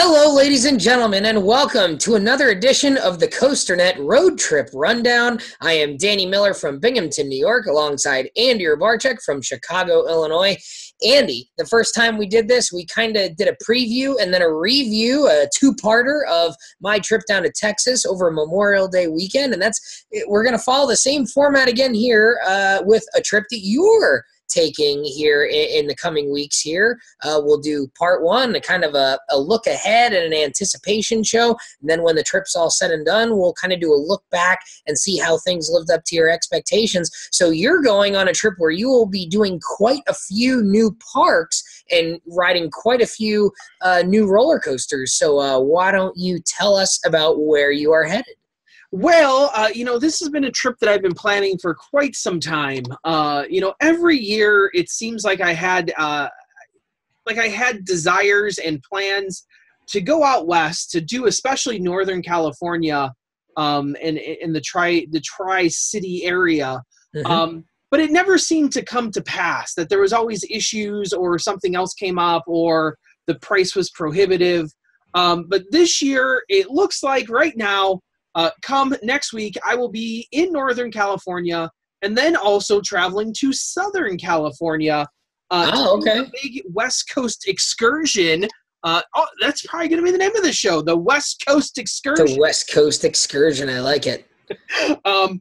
Hello, ladies and gentlemen, and welcome to another edition of the COASTER-net Road Trip Rundown. I am Danny Miller from Binghamton, New York, alongside Andy Barczyk from Chicago, Illinois. Andy, the first time we did this, we kind of did a preview and then a review, a two-parter of my trip down to Texas over Memorial Day weekend, and we're going to follow the same format again here with a trip that you're taking here in the coming weeks here. We'll do part one, a kind of a look ahead and an anticipation show. And then when the trip's all said and done, we'll kind of do a look back and see how things lived up to your expectations. So you're going on a trip where you will be doing quite a few new parks and riding quite a few new roller coasters. So why don't you tell us about where you are headed? Well, this has been a trip that I've been planning for quite some time. Every year it seems like I had desires and plans to go out west to do, especially Northern California, and in the Tri-City area. Mm-hmm. But it never seemed to come to pass, that there was always issues or something else came up or the price was prohibitive. But this year it looks like right now, come next week, I will be in Northern California and then also traveling to Southern California. Okay. A big West Coast excursion. That's probably going to be the name of the show, the West Coast Excursion. The West Coast Excursion. I like it. And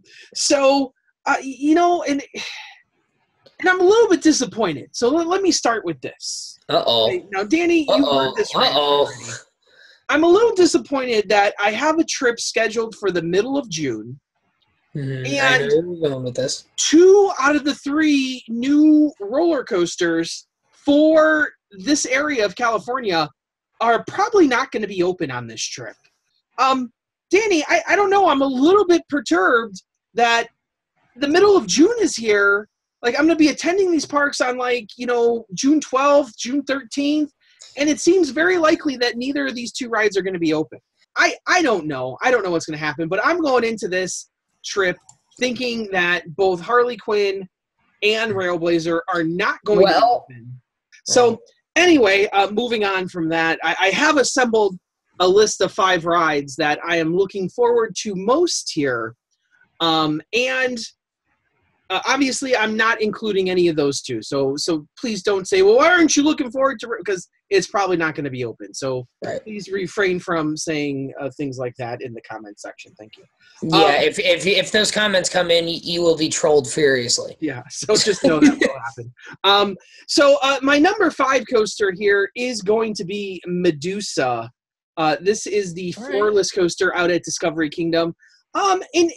I'm a little bit disappointed. So let me start with this. Uh-oh. Okay, now, Danny, you heard this right. Uh-oh. I'm a little disappointed that I have a trip scheduled for the middle of June. Mm-hmm. And I know where you're going with this. 2 out of the 3 new roller coasters for this area of California are probably not going to be open on this trip. Danny, I don't know. I'm a little bit perturbed that the middle of June is here. Like, I'm going to be attending these parks on June 12th, June 13th. And it seems very likely that neither of these 2 rides are going to be open. I don't know. I don't know what's going to happen, but I'm going into this trip thinking that both Harley Quinn and Railblazer are not going to be open. So anyway, moving on from that, I have assembled a list of 5 rides that I am looking forward to most here. Obviously, I'm not including any of those 2. So please don't say, well, why aren't you looking forward to it? Because it's probably not going to be open. So Please refrain from saying things like that in the comment section. Thank you. Yeah, if those comments come in, you will be trolled furiously. Yeah, so just know that will happen. My number 5 coaster here is going to be Medusa. This is the floorless coaster out at Discovery Kingdom. And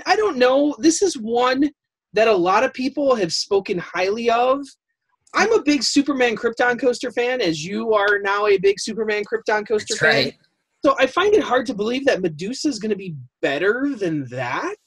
I don't know, this is one that a lot of people have spoken highly of. I'm a big Superman Krypton coaster fan, as you are now a big Superman Krypton coaster fan. Right. So I find it hard to believe that Medusa is going to be better than that.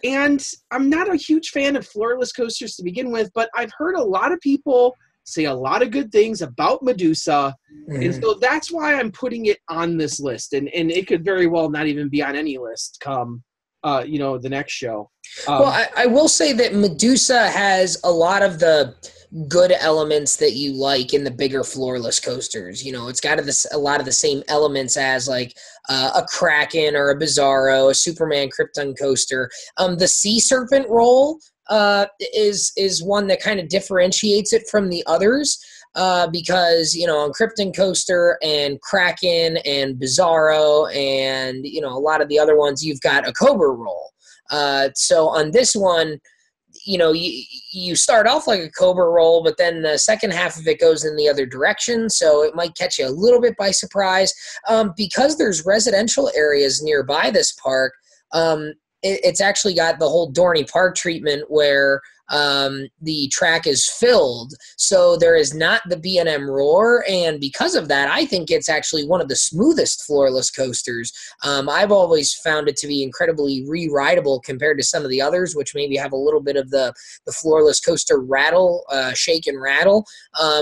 And I'm not a huge fan of floorless coasters to begin with, but I've heard a lot of people say a lot of good things about Medusa. Mm-hmm. And so that's why I'm putting it on this list. And it could very well not even be on any list come, the next show. I will say that Medusa has a lot of the good elements that you like in the bigger floorless coasters. It's got a lot of the same elements as like a Kraken or a Bizarro, a Superman Krypton coaster. The Sea Serpent roll is one that kind of differentiates it from the others because, on Krypton Coaster and Kraken and Bizarro and, a lot of the other ones, you've got a Cobra roll. So on this one, you start off like a Cobra roll, but then the second half of it goes in the other direction, so it might catch you a little bit by surprise. Because there's residential areas nearby this park, it's actually got the whole Dorney Park treatment where the track is filled, so there is not the B&M roar, and because of that, I think it's actually one of the smoothest floorless coasters. I've always found it to be incredibly re-rideable compared to some of the others, which maybe have a little bit of the floorless coaster rattle, shake and rattle.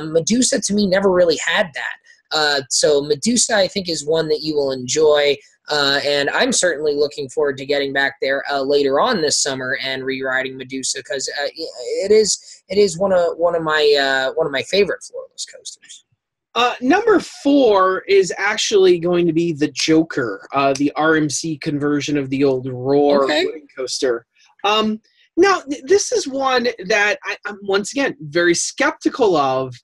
Medusa, to me, never really had that. So Medusa, I think, is one that you will enjoy. And I'm certainly looking forward to getting back there later on this summer and re-riding Medusa because it is one of my favorite floorless coasters. Number 4 is actually going to be the Joker, the RMC conversion of the old Roar Okay. wooden coaster. Now, this is one that I'm, once again, very skeptical of.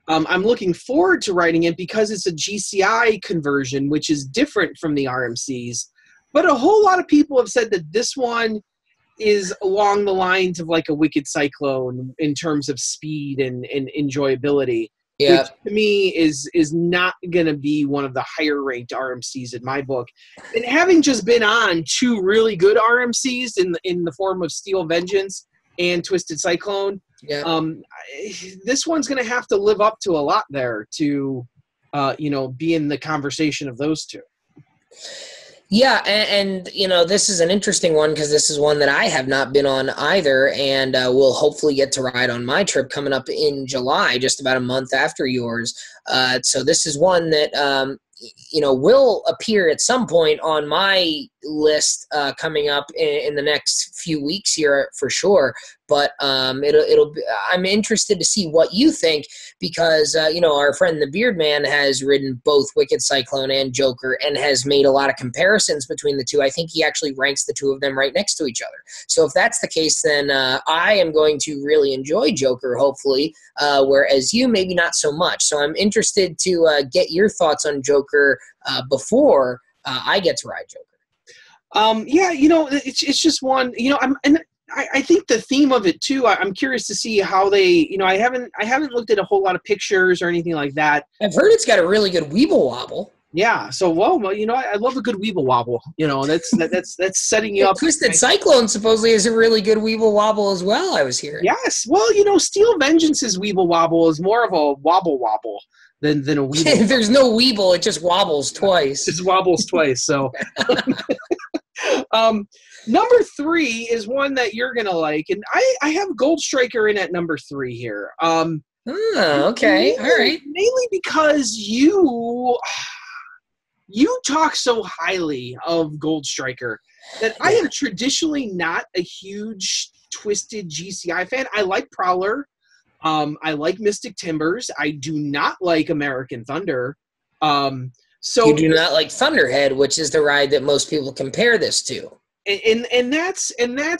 I'm looking forward to riding it because it's a GCI conversion, which is different from the RMCs. But a whole lot of people have said that this one is along the lines of like a Wicked Cyclone in terms of speed and enjoyability, which Yeah. to me is not going to be one of the higher ranked RMCs in my book. And having just been on 2 really good RMCs in the form of Steel Vengeance and Twisted Cyclone, Yeah. this one's going to have to live up to a lot there to, be in the conversation of those 2. Yeah, and this is an interesting one because this is one that I have not been on either, and will hopefully get to ride on my trip coming up in July, just about a month after yours. So this is one that will appear at some point on my list coming up in the next few weeks here for sure. But it'll be, I'm interested to see what you think because our friend the Beard Man has ridden both Wicked Cyclone and Joker and has made a lot of comparisons between the 2. I think he actually ranks the 2 of them right next to each other. So if that's the case, then I am going to really enjoy Joker, hopefully, whereas you maybe not so much. So I'm interested to get your thoughts on Joker before I get to ride Joker. It's just one. I think the theme of it too. I'm curious to see how they. I haven't looked at a whole lot of pictures or anything like that. I've heard it's got a really good Weeble Wobble. Yeah. So I love a good Weeble Wobble. That's setting you up. Twisted Cyclone supposedly is a really good Weeble Wobble as well. I was hearing. Yes. Well, Steel Vengeance's Weeble Wobble is more of a wobble than a Weeble. There's no Weeble; it just wobbles twice. It just wobbles twice. So. Number 3 is one that you're gonna like, and I have Gold Striker in at number 3 here. Okay, all right. Mainly because you talk so highly of Gold Striker that I am traditionally not a huge Twisted GCI fan. I like Prowler. I like Mystic Timbers. I do not like American Thunder. So you do not like Thunderhead, which is the ride that most people compare this to. And that's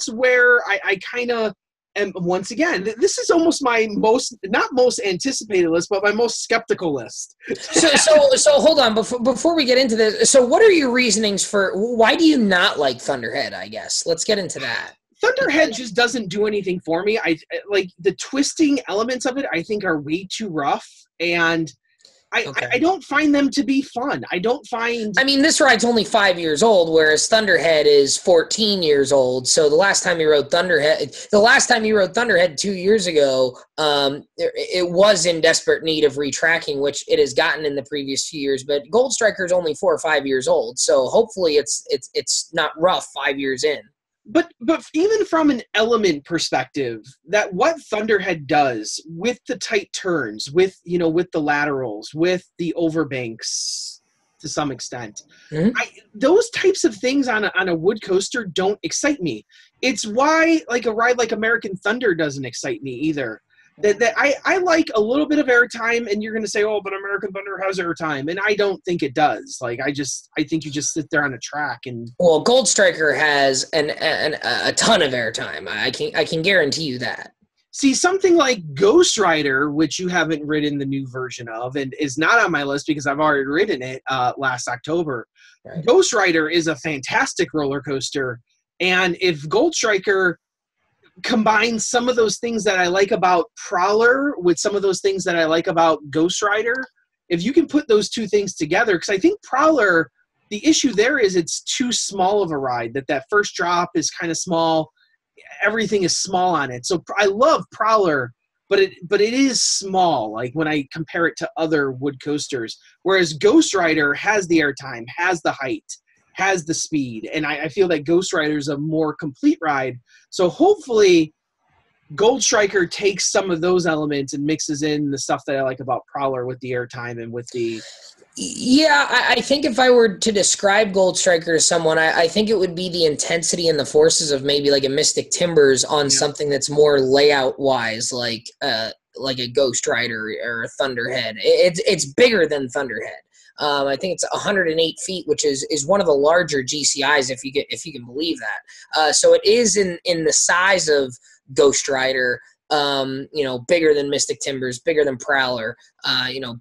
where I kind of am. Once again, this is almost my not most anticipated list, but my most skeptical list. So hold on before we get into this. So what are your reasonings for why do you not like Thunderhead? I guess let's get into that. Thunderhead just doesn't do anything for me. I like the twisting elements of it. I think are way too rough and. I don't find them to be fun. I mean, this ride's only 5 years old, whereas Thunderhead is 14 years old. So the last time you rode Thunderhead 2 years ago, it was in desperate need of retracking, which it has gotten in the previous few years. But Gold Striker is only 4 or 5 years old, so hopefully it's not rough 5 years in. But even from an element perspective, that what Thunderhead does with the tight turns, with the laterals, with the overbanks to some extent, those types of things on a wood coaster don't excite me. It's why like a ride like American Thunder doesn't excite me either. That I like a little bit of airtime, and you're going to say, oh, but American Thunder has airtime, and I don't think it does. Like I think you just sit there on a track and. Well, Gold Striker has a ton of airtime. I can guarantee you that. See, something like Ghost Rider, which you haven't ridden the new version of, and is not on my list because I've already ridden it last October. Right. Ghost Rider is a fantastic roller coaster, and if Gold Striker combine some of those things that I like about Prowler with some of those things that I like about Ghost Rider, if you can put those 2 things together, because I think Prowler, the issue there is it's too small of a ride, that first drop is kind of small. Everything is small on it. So I love Prowler, but it is small, like when I compare it to other wood coasters, whereas Ghost Rider has the airtime, has the height, has the speed, and I feel that Ghost Rider is a more complete ride. So hopefully Gold Striker takes some of those elements and mixes in the stuff that I like about Prowler with the airtime and with the... Yeah, I think if I were to describe Gold Striker to someone, I think it would be the intensity and the forces of maybe like a Mystic Timbers on something that's more layout-wise, like like a Ghost Rider or a Thunderhead. It's bigger than Thunderhead. I think it's 108 feet, which is one of the larger GCIs, if you can believe that. So it is in the size of Ghost Rider. Bigger than Mystic Timbers, bigger than Prowler,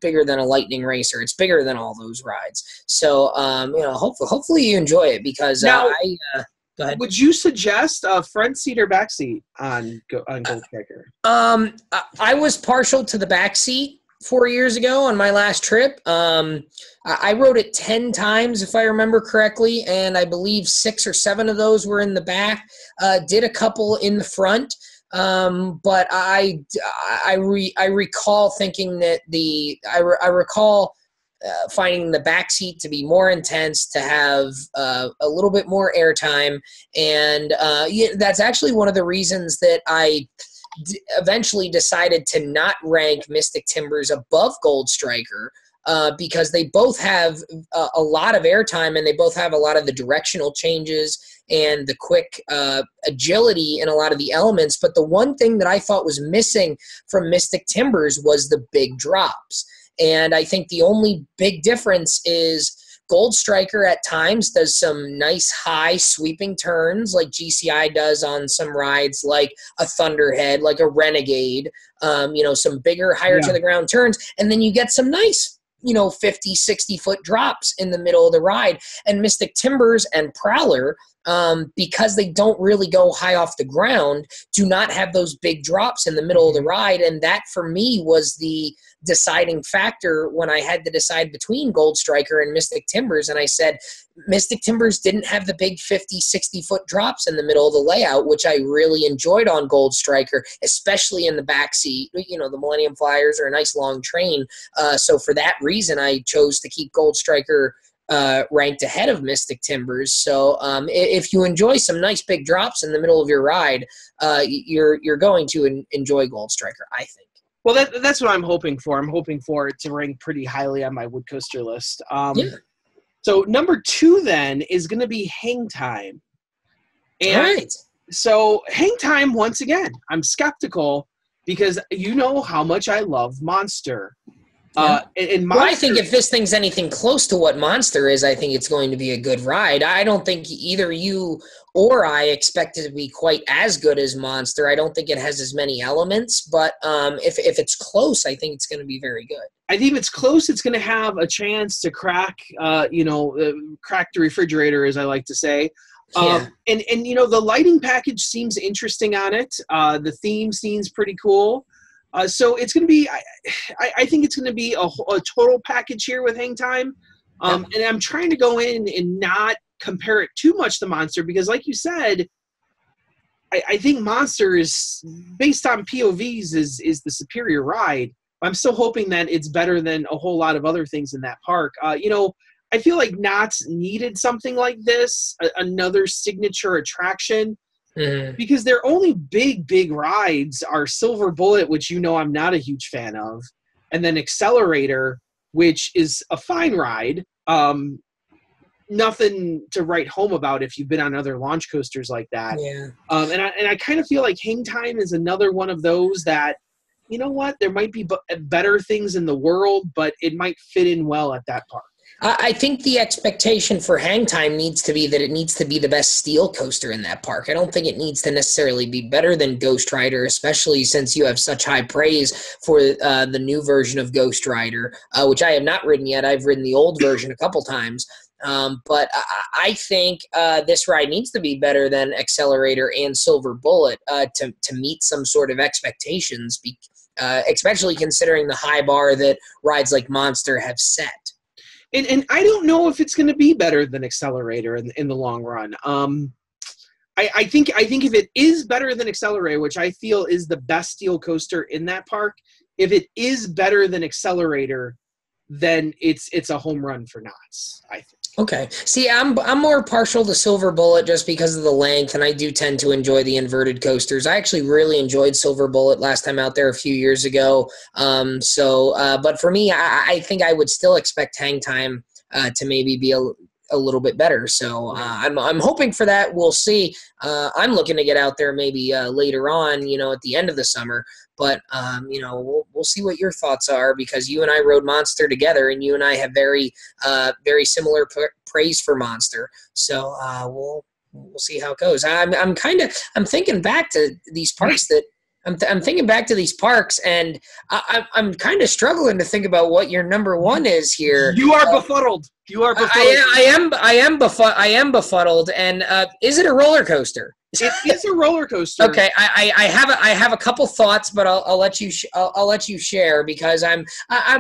bigger than a Lightning Racer. It's bigger than all those rides. So, hopefully you enjoy it because now, go ahead. Would you suggest a front seat or back seat on Gold Striker? I was partial to the back seat 4 years ago on my last trip. I rode it 10 times, if I remember correctly, and I believe 6 or 7 of those were in the back. Did a couple in the front. But I recall thinking that I recall finding the back seat to be more intense, to have a little bit more airtime, and that's actually one of the reasons that I eventually decided to not rank Mystic Timbers above Gold Striker. Because they both have a lot of airtime, and they both have a lot of the directional changes and the quick agility in a lot of the elements. But the one thing that I thought was missing from Mystic Timbers was the big drops. And I think the only big difference is Gold Striker at times does some nice high sweeping turns like GCI does on some rides like a Thunderhead, like a Renegade, some bigger, higher to the ground turns. And then you get some nice 50, 60-foot drops in the middle of the ride. And Mystic Timbers and Prowler, because they don't really go high off the ground, do not have those big drops in the middle of the ride. And that, for me, was the deciding factor when I had to decide between Gold Striker and Mystic Timbers. And I said, Mystic Timbers didn't have the big 50, 60-foot drops in the middle of the layout, which I really enjoyed on Gold Striker, especially in the back seat. The Millennium Flyers are a nice long train. So for that reason, I chose to keep Gold Striker ranked ahead of Mystic Timbers. So if you enjoy some nice big drops in the middle of your ride, you're going to enjoy Gold Striker, I think. Well, that's what I'm hoping for. I'm hoping for it to rank pretty highly on my wood coaster list. So number 2 then is going to be Hang Time. And all right. So Hang Time, once again, I'm skeptical because you know how much I love Monster. And Monster, I think if this thing's anything close to what Monster is, I think it's going to be a good ride. I don't think either you or I expect it to be quite as good as Monster. I don't think it has as many elements, but if it's close, I think it's going to be very good. I think if it's close, it's going to have a chance to crack the refrigerator, as I like to say. And the lighting package seems interesting on it. The theme seems pretty cool. So it's going to be, I think it's going to be a total package here with Hang Time. And I'm trying to go in and not compare it too much to Monster because, like you said, I think Monster is, based on POVs, is the superior ride. I'm still hoping that it's better than a whole lot of other things in that park. I feel like Knott's needed something like this, another signature attraction. Because their only big rides are Silver Bullet, which I'm not a huge fan of, and then Accelerator, which is a fine ride. Nothing to write home about if you've been on other launch coasters like that. And I kind of feel like Hang Time is another one of those that, you know what, there might be better things in the world, but it might fit in well at that park. I think the expectation for Hang Time needs to be that it needs to be the best steel coaster in that park. I don't think it needs to necessarily be better than Ghost Rider, especially since you have such high praise for the new version of Ghost Rider, which I have not ridden yet. I've ridden the old version a couple times. But I think this ride needs to be better than Accelerator and Silver Bullet to meet some sort of expectations, especially considering the high bar that rides like Monster have set. And I don't know if it's going to be better than Accelerator in the long run. I think if it is better than Accelerator, which I feel is the best steel coaster in that park, if it is better than Accelerator, then it's a home run for Knott's, I think. Okay. See, I'm more partial to Silver Bullet just because of the length, and I do tend to enjoy the inverted coasters. I actually really enjoyed Silver Bullet last time out there a few years ago. But for me, I think I would still expect Hang Time to maybe be a a little bit better. So I'm hoping for that. We'll see. I'm looking to get out there maybe later on, at the end of the summer. But we'll see what your thoughts are, because you and I rode Monster together, and you and I have very similar praise for Monster. So we'll see how it goes. I'm thinking back to these parks that. I'm thinking back to these parks, and I'm kind of struggling to think about what your number one is here. You are befuddled. You are befuddled. I am befuddled. And is it a roller coaster? It is a roller coaster. Okay, I have a couple thoughts, but I'll let you share, because I'm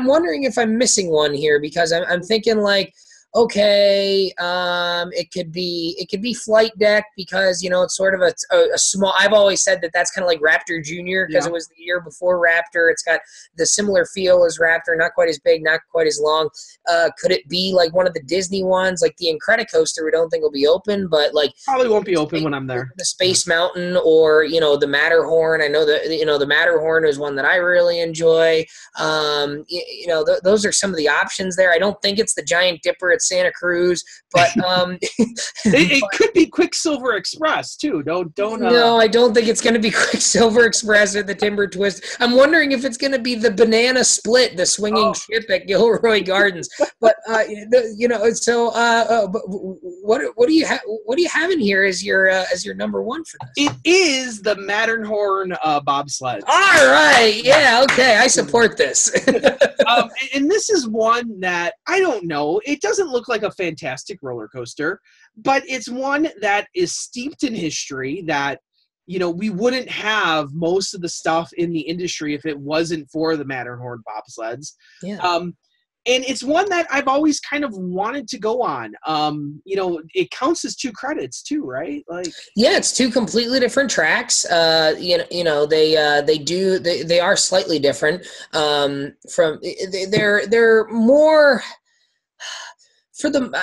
wondering if I'm missing one here, because I'm thinking like, okay, it could be Flight Deck, because it's sort of a small. I've always said that's kind of like Raptor Junior, because it was the year before Raptor. It's got the similar feel as Raptor, not quite as big, not quite as long. Could it be like one of the Disney ones, like the Incredicoaster? We don't think will be open, but like probably won't be open when I'm there. The Space Mountain, or the Matterhorn. I know that the Matterhorn is one that I really enjoy. Those are some of the options there. I don't think it's the Giant Dipper at Santa Cruz, but it could be Quicksilver Express too. Don't. No, I don't think it's going to be Quicksilver Express or the Timber Twist. I'm wondering if it's going to be the Banana Split, the swinging ship at Gilroy Gardens. But so what do you have in here as your number one for this? It is the Matterhorn bobsled. All right, yeah, okay, I support this. And this is one that I don't know. It doesn't look like a fantastic roller coaster, but it's one that is steeped in history that, we wouldn't have most of the stuff in the industry if it wasn't for the Matterhorn bobsleds. Yeah. And it's one that I've always kind of wanted to go on. It counts as 2 credits too, right? Like, yeah, it's 2 completely different tracks. They are slightly different. They're more. For them,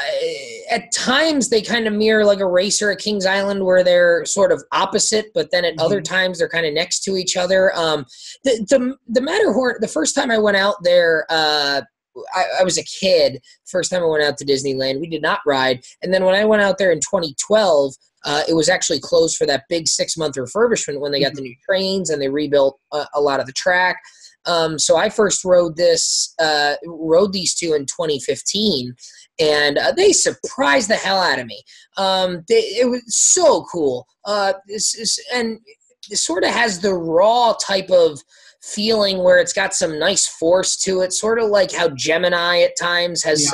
at times they kind of mirror like a racer at Kings Island, where they're sort of opposite, but then at other times they're kind of next to each other. The Matterhorn, the first time I went out there, I was a kid. First time I went out to Disneyland, we did not ride. And then when I went out there in 2012, it was actually closed for that big 6-month refurbishment when they got the new trains and they rebuilt a lot of the track. So I first rode these 2 in 2015, and they surprised the hell out of me. It was so cool. And it sort of has the raw type of feeling where it's got some nice force to it, sort of like how Gemini at times has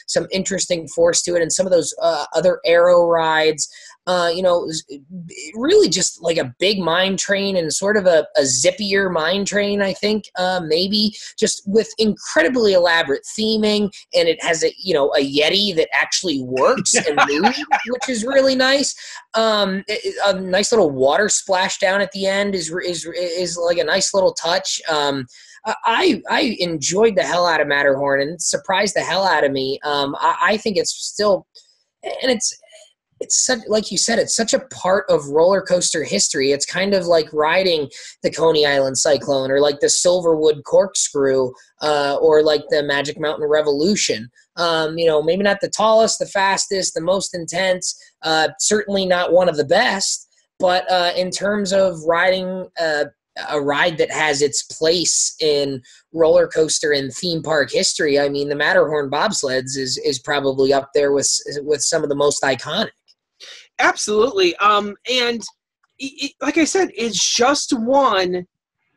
some interesting force to it, and some of those other Aero rides. Really just like a big mine train, and sort of a zippier mine train, I think, maybe, just with incredibly elaborate theming, and it has a Yeti that actually works and moves, which is really nice. A nice little water splash down at the end is like a nice little touch. I enjoyed the hell out of Matterhorn, and it surprised the hell out of me. I think it's still, and it's such, like you said, it's such a part of roller coaster history. It's kind of like riding the Coney Island Cyclone, or like the Silverwood Corkscrew, or like the Magic Mountain Revolution. Maybe not the tallest, the fastest, the most intense, certainly not one of the best, but in terms of riding a ride that has its place in roller coaster and theme park history, I mean, the Matterhorn bobsleds is probably up there with some of the most iconic. Absolutely. And like I said, it's just one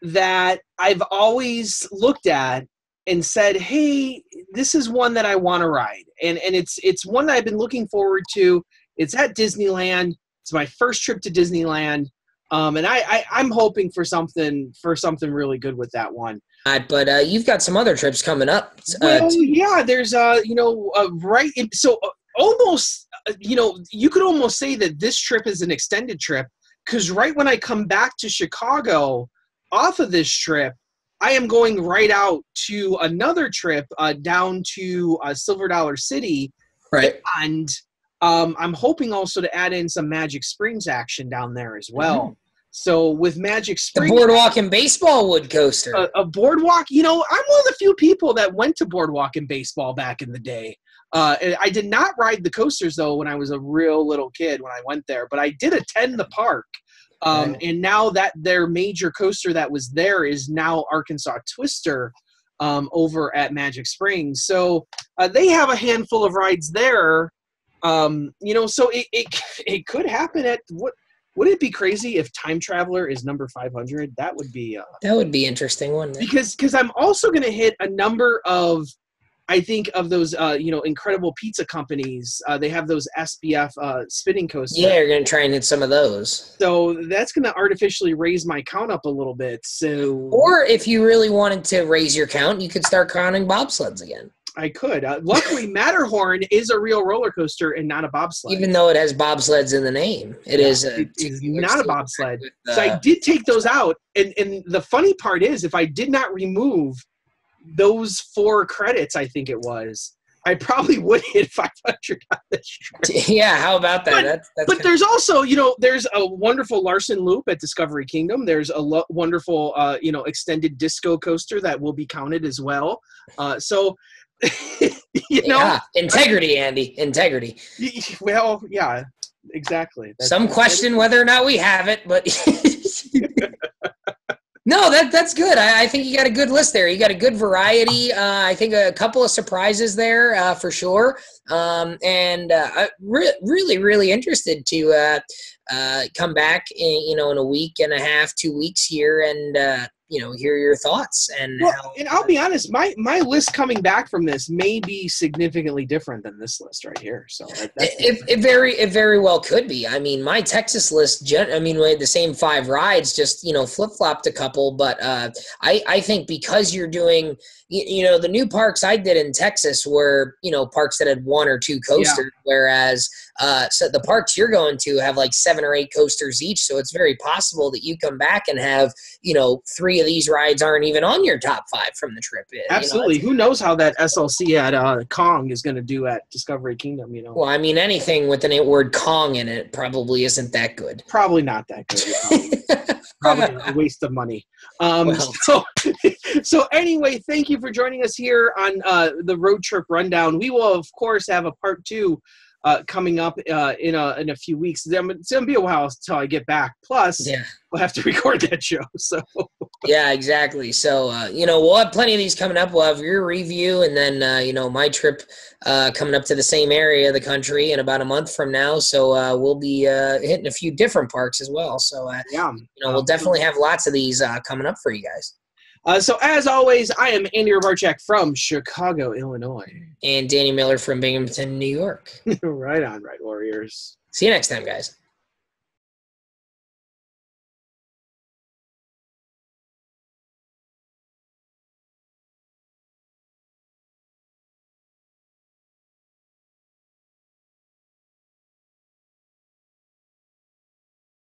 that I've always looked at and said, hey, this is one that I want to ride. And it's one that I've been looking forward to. It's at Disneyland. It's my first trip to Disneyland. And I'm hoping for something really good with that one. But you've got some other trips coming up. Yeah, there's right. So almost, you could almost say that this trip is an extended trip, because right when I come back to Chicago off of this trip, I am going right out to another trip down to Silver Dollar City. Right. And I'm hoping also to add in some Magic Springs action down there as well. Mm-hmm. So with Magic Springs, the Boardwalk and Baseball Wood Coaster, a Boardwalk. I'm one of the few people that went to Boardwalk and Baseball back in the day. I did not ride the coasters, though, when I was a real little kid when I went there, but I did attend the park. And now that their major coaster that was there is now Arkansas Twister over at Magic Springs. So they have a handful of rides there. So it could happen at what would it be crazy if Time Traveler is number 500? That would be interesting, wouldn't it? Because I'm also going to hit a number of, I think, of those incredible pizza companies. They have those SBF spinning coasters. Yeah, you're going to try and hit some of those. So that's going to artificially raise my count up a little bit. So, or if you really wanted to raise your count, you could start counting bobsleds again. I could. Luckily, Matterhorn is a real roller coaster and not a bobsled. Even though it has bobsleds in the name, it's not a bobsled. So I did take those out, and the funny part is, if I did not remove those 4 credits, I think it was, I probably would hit 500 on this trip. Yeah, how about that? But there's also, there's a wonderful Larson Loop at Discovery Kingdom. There's a wonderful, extended disco coaster that will be counted as well. Integrity, Andy, integrity. Well, yeah, exactly. Some question whether or not we have it, but no, that's good. I think you got a good list there. You got a good variety. I think a couple of surprises there for sure. And I'm really, really interested to come back in a week and a half, 2 weeks here, and hear your thoughts. And I'll be honest, my list coming back from this may be significantly different than this list right here. So it very well could be. I mean, my Texas list, we had the same 5 rides, just flip flopped a couple. But I think because you're doing, the new parks I did in Texas were parks that had 1 or 2 coasters, whereas so the parks you're going to have like 7 or 8 coasters each. So it's very possible that you come back and have 3 of these rides aren't even on your top 5 from the trip. Absolutely. Who knows how that SLC at Kong is going to do at Discovery Kingdom, Well, I mean, anything with the word Kong in it probably isn't that good. Probably not that good. Probably a waste of money. So anyway, thank you for joining us here on the Road Trip Rundown. We will, of course, have a part 2 coming up in a few weeks. It's going to be a while until I get back. Plus, we'll have to record that show. So yeah, exactly. So, we'll have plenty of these coming up. We'll have your review, and then, my trip coming up to the same area of the country in about a month from now. So we'll be hitting a few different parks as well. So, we'll definitely have lots of these coming up for you guys. So as always, I am Andy Robarchak from Chicago, Illinois. And Danny Miller from Binghamton, New York. Right on, right, Warriors. See you next time, guys.